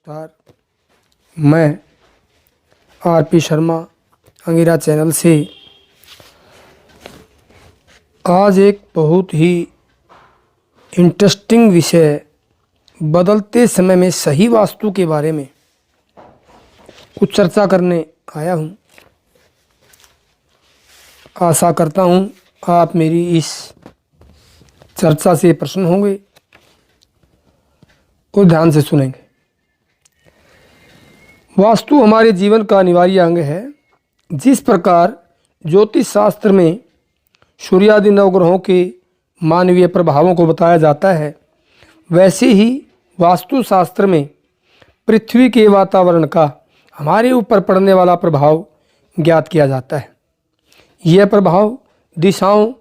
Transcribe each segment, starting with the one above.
नमस्कार। मैं RP Sharma Angira channel से आज एक बहुत ही इंटरेस्टिंग विषय बदलते समय में सही वास्तु के बारे में कुछ चर्चा करने आया हूँ। आशा करता हूँ आप मेरी इस चर्चा से प्रसन्न होंगे और ध्यान से सुनेंगे। वास्तु हमारे जीवन का अनिवार्य अंग है। जिस प्रकार ज्योतिष शास्त्र में सूर्यादि नवग्रहों के मानवीय प्रभावों को बताया जाता है, वैसे ही वास्तु शास्त्र में पृथ्वी के वातावरण का हमारे ऊपर पड़ने वाला प्रभाव ज्ञात किया जाता है। यह प्रभाव दिशाओं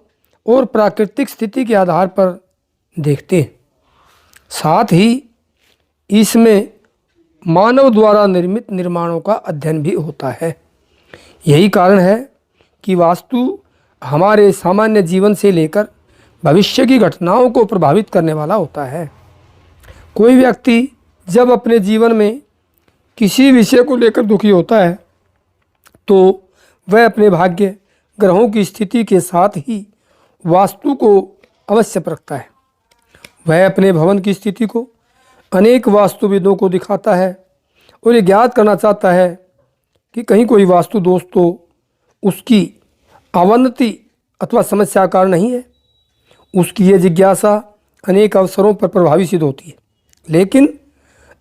और प्राकृतिक स्थिति के आधार पर देखते हैं। साथ ही इसमें मानव द्वारा निर्मित निर्माणों का अध्ययन भी होता है। यही कारण है कि वास्तु हमारे सामान्य जीवन से लेकर भविष्य की घटनाओं को प्रभावित करने वाला होता है। कोई व्यक्ति जब अपने जीवन में किसी विषय को लेकर दुखी होता है तो वह अपने भाग्य ग्रहों की स्थिति के साथ ही वास्तु को अवश्य परखता है। वह अपने भवन की स्थिति को अनेक वास्तुविदों को दिखाता है और ये ज्ञात करना चाहता है कि कहीं कोई वास्तु दोष तो उसकी अवनति अथवा समस्या का कारण नहीं है। उसकी ये जिज्ञासा अनेक अवसरों पर प्रभावी सिद्ध होती है। लेकिन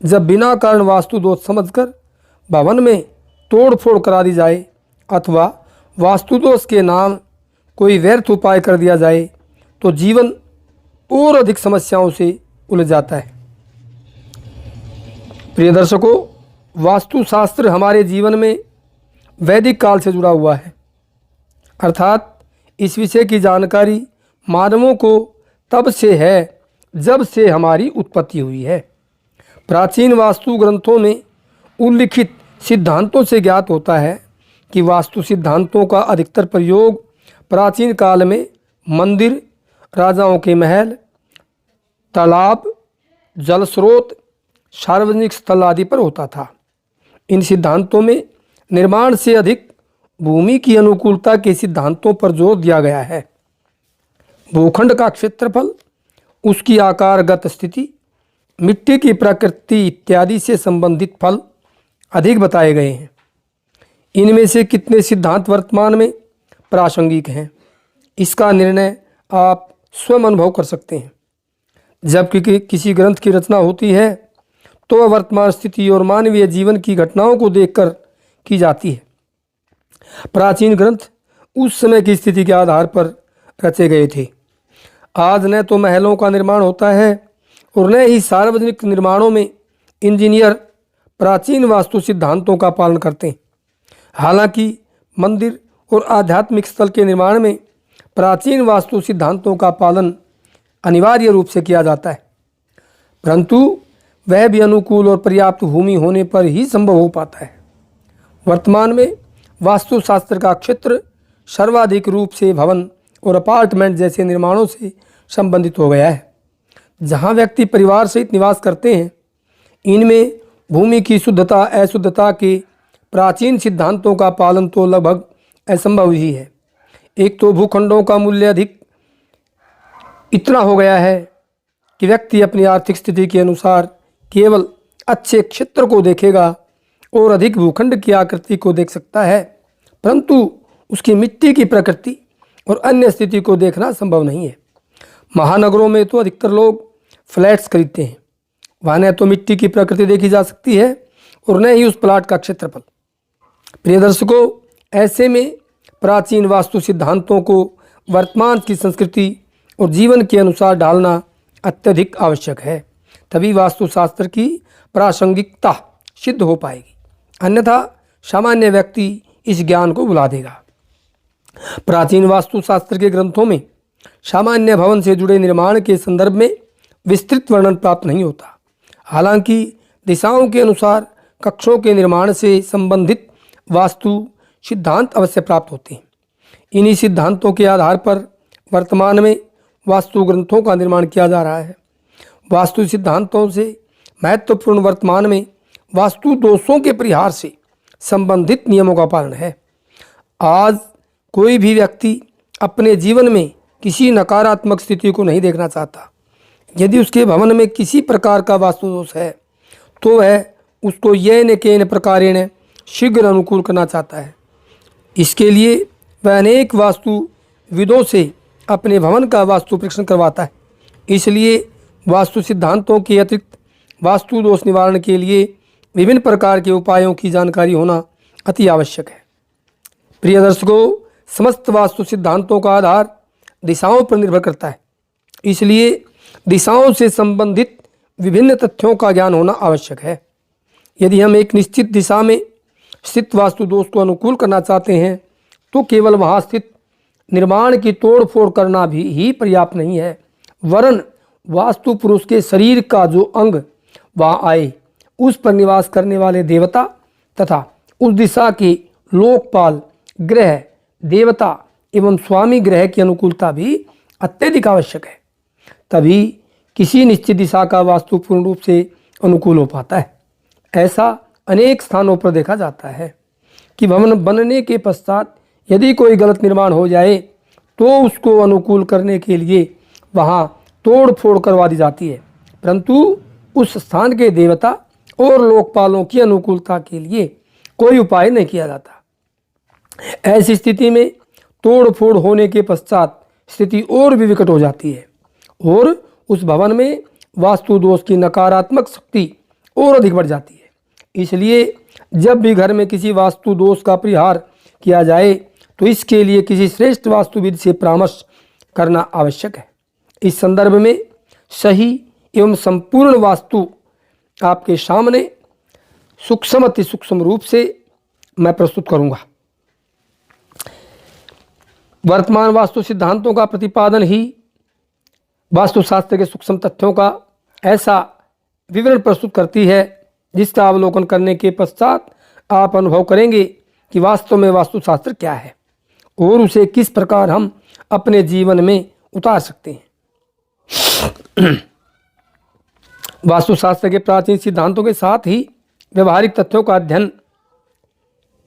जब बिना कारण वास्तु दोष समझकर भवन में तोड़ फोड़ करा दी जाए अथवा वास्तु दोष के नाम कोई व्यर्थ उपाय कर दिया जाए तो जीवन और अधिक समस्याओं से उलझ जाता है। प्रिय दर्शकों, वास्तुशास्त्र हमारे जीवन में वैदिक काल से जुड़ा हुआ है, अर्थात इस विषय की जानकारी मानवों को तब से है जब से हमारी उत्पत्ति हुई है। प्राचीन वास्तु ग्रंथों में उल्लिखित सिद्धांतों से ज्ञात होता है कि वास्तु सिद्धांतों का अधिकतर प्रयोग प्राचीन काल में मंदिर, राजाओं के महल, तालाब, जल स्रोत, सार्वजनिक स्थल आदि पर होता था। इन सिद्धांतों में निर्माण से अधिक भूमि की अनुकूलता के सिद्धांतों पर जोर दिया गया है। भूखंड का क्षेत्रफल, उसकी आकारगत स्थिति, मिट्टी की प्रकृति इत्यादि से संबंधित फल अधिक बताए गए हैं। इनमें से कितने सिद्धांत वर्तमान में प्रासंगिक हैं, इसका निर्णय आप स्वयं अनुभव कर सकते हैं। जबकि किसी ग्रंथ की रचना होती है तो वह वर्तमान स्थिति और मानवीय जीवन की घटनाओं को देखकर की जाती है। प्राचीन ग्रंथ उस समय की स्थिति के आधार पर रचे गए थे। आज न तो महलों का निर्माण होता है और न ही सार्वजनिक निर्माणों में इंजीनियर प्राचीन वास्तु सिद्धांतों का पालन करते हैं। हालांकि मंदिर और आध्यात्मिक स्थल के निर्माण में प्राचीन वास्तु सिद्धांतों का पालन अनिवार्य रूप से किया जाता है, परंतु वह भी अनुकूल और पर्याप्त भूमि होने पर ही संभव हो पाता है। वर्तमान में वास्तुशास्त्र का क्षेत्र सर्वाधिक रूप से भवन और अपार्टमेंट जैसे निर्माणों से संबंधित हो गया है, जहां व्यक्ति परिवार सहित निवास करते हैं। इनमें भूमि की शुद्धता अशुद्धता के प्राचीन सिद्धांतों का पालन तो लगभग असंभव ही है। एक तो भूखंडों का मूल्य अधिक इतना हो गया है कि व्यक्ति अपनी आर्थिक स्थिति के अनुसार केवल अच्छे क्षेत्र को देखेगा और अधिक भूखंड की आकृति को देख सकता है, परंतु उसकी मिट्टी की प्रकृति और अन्य स्थिति को देखना संभव नहीं है। महानगरों में तो अधिकतर लोग फ्लैट्स खरीदते हैं। वहाँ न तो मिट्टी की प्रकृति देखी जा सकती है और न ही उस प्लाट का क्षेत्रफल। प्रिय दर्शकों, ऐसे में प्राचीन वास्तु सिद्धांतों को वर्तमान की संस्कृति और जीवन के अनुसार ढालना अत्यधिक आवश्यक है, तभी वास्तुशास्त्र की प्रासंगिकता सिद्ध हो पाएगी। अन्यथा सामान्य व्यक्ति इस ज्ञान को भुला देगा। प्राचीन वास्तुशास्त्र के ग्रंथों में सामान्य भवन से जुड़े निर्माण के संदर्भ में विस्तृत वर्णन प्राप्त नहीं होता। हालांकि दिशाओं के अनुसार कक्षों के निर्माण से संबंधित वास्तु सिद्धांत अवश्य प्राप्त होते हैं। इन्हीं सिद्धांतों के आधार पर वर्तमान में वास्तु ग्रंथों का निर्माण किया जा रहा है। वास्तु सिद्धांतों से महत्वपूर्ण वर्तमान में वास्तु दोषों के परिहार से संबंधित नियमों का पालन है। आज कोई भी व्यक्ति अपने जीवन में किसी नकारात्मक स्थिति को नहीं देखना चाहता। यदि उसके भवन में किसी प्रकार का वास्तु दोष है तो वह उसको येन केन प्रकारेण शीघ्र अनुकूल करना चाहता है। इसके लिए वह अनेक वास्तु विदों से अपने भवन का वास्तु परीक्षण करवाता है। इसलिए वास्तु सिद्धांतों के अतिरिक्त वास्तु दोष निवारण के लिए विभिन्न प्रकार के उपायों की जानकारी होना अति आवश्यक है। प्रिय दर्शकों, समस्त वास्तु सिद्धांतों का आधार दिशाओं पर निर्भर करता है। इसलिए दिशाओं से संबंधित विभिन्न तथ्यों का ज्ञान होना आवश्यक है। यदि हम एक निश्चित दिशा में स्थित वास्तु दोष को अनुकूल करना चाहते हैं तो केवल वहाँ स्थित निर्माण की तोड़ फोड़ करना भी ही पर्याप्त नहीं है, वरन वास्तु पुरुष के शरीर का जो अंग वहाँ आए, उस पर निवास करने वाले देवता तथा उस दिशा के लोकपाल ग्रह देवता एवं स्वामी ग्रह की अनुकूलता भी अत्यधिक आवश्यक है। तभी किसी निश्चित दिशा का वास्तु पूर्ण रूप से अनुकूल हो पाता है। ऐसा अनेक स्थानों पर देखा जाता है कि भवन बनने के पश्चात यदि कोई गलत निर्माण हो जाए तो उसको अनुकूल करने के लिए वहाँ तोड़ फोड़ करवा दी जाती है, परंतु उस स्थान के देवता और लोकपालों की अनुकूलता के लिए कोई उपाय नहीं किया जाता। ऐसी स्थिति में तोड़ फोड़ होने के पश्चात स्थिति और भी विकट हो जाती है और उस भवन में वास्तु दोष की नकारात्मक शक्ति और अधिक बढ़ जाती है। इसलिए जब भी घर में किसी वास्तु दोष का परिहार किया जाए तो इसके लिए किसी श्रेष्ठ वास्तुविद से परामर्श करना आवश्यक है। इस संदर्भ में सही एवं संपूर्ण वास्तु आपके सामने सूक्ष्म अति सूक्ष्म रूप से मैं प्रस्तुत करूंगा। वर्तमान वास्तु सिद्धांतों का प्रतिपादन ही वास्तुशास्त्र के सूक्ष्म तथ्यों का ऐसा विवरण प्रस्तुत करती है जिसका अवलोकन करने के पश्चात आप अनुभव करेंगे कि वास्तव में वास्तुशास्त्र क्या है और उसे किस प्रकार हम अपने जीवन में उतार सकते हैं। वास्तुशास्त्र के प्राचीन सिद्धांतों के साथ ही व्यवहारिक तथ्यों का अध्ययन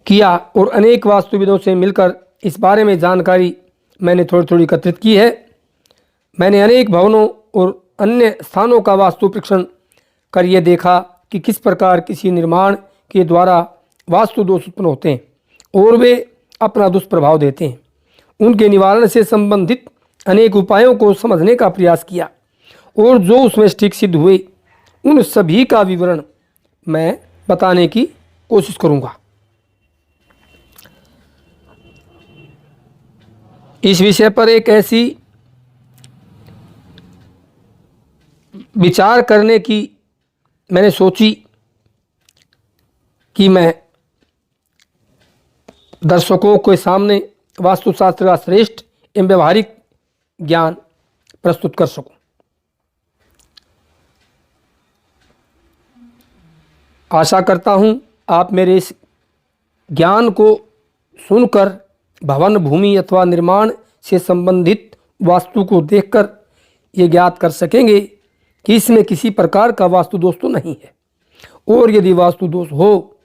किया और अनेक वास्तुविदों से मिलकर इस बारे में जानकारी मैंने थोड़ी थोड़ी एकत्रित की है। मैंने अनेक भवनों और अन्य स्थानों का वास्तु परीक्षण कर ये देखा कि किस प्रकार किसी निर्माण के द्वारा वास्तु दोष उत्पन्न होते हैं और वे अपना दुष्प्रभाव देते हैं। उनके निवारण से संबंधित अनेक उपायों को समझने का प्रयास किया और जो उसमें ठीक सिद्ध हुए उन सभी का विवरण मैं बताने की कोशिश करूंगा। इस विषय पर एक ऐसी विचार करने की मैंने सोची कि मैं दर्शकों के सामने वास्तुशास्त्र का श्रेष्ठ एवं व्यवहारिक ज्ञान प्रस्तुत कर सकूं। आशा करता हूं आप मेरे इस ज्ञान को सुनकर भवन भूमि अथवा निर्माण से संबंधित वास्तु को देखकर ये ज्ञात कर सकेंगे कि इसमें किसी प्रकार का वास्तु दोष तो नहीं है और यदि वास्तु दोष हो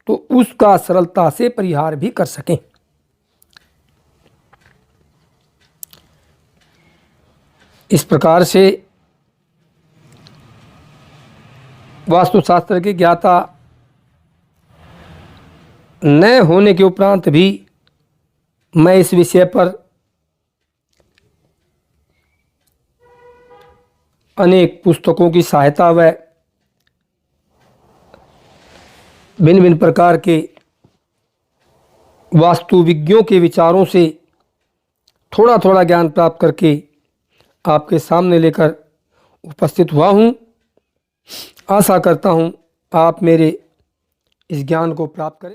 तो उसका सरलता से परिहार भी कर सकें। इस प्रकार से वास्तुशास्त्र के ज्ञाता न होने के उपरांत भी मैं इस विषय पर अनेक पुस्तकों की सहायता व भिन्न भिन्न प्रकार के वास्तुविज्ञों के विचारों से थोड़ा थोड़ा ज्ञान प्राप्त करके आपके सामने लेकर उपस्थित हुआ हूँ। आशा करता हूँ आप मेरे इस ज्ञान को प्राप्त करें।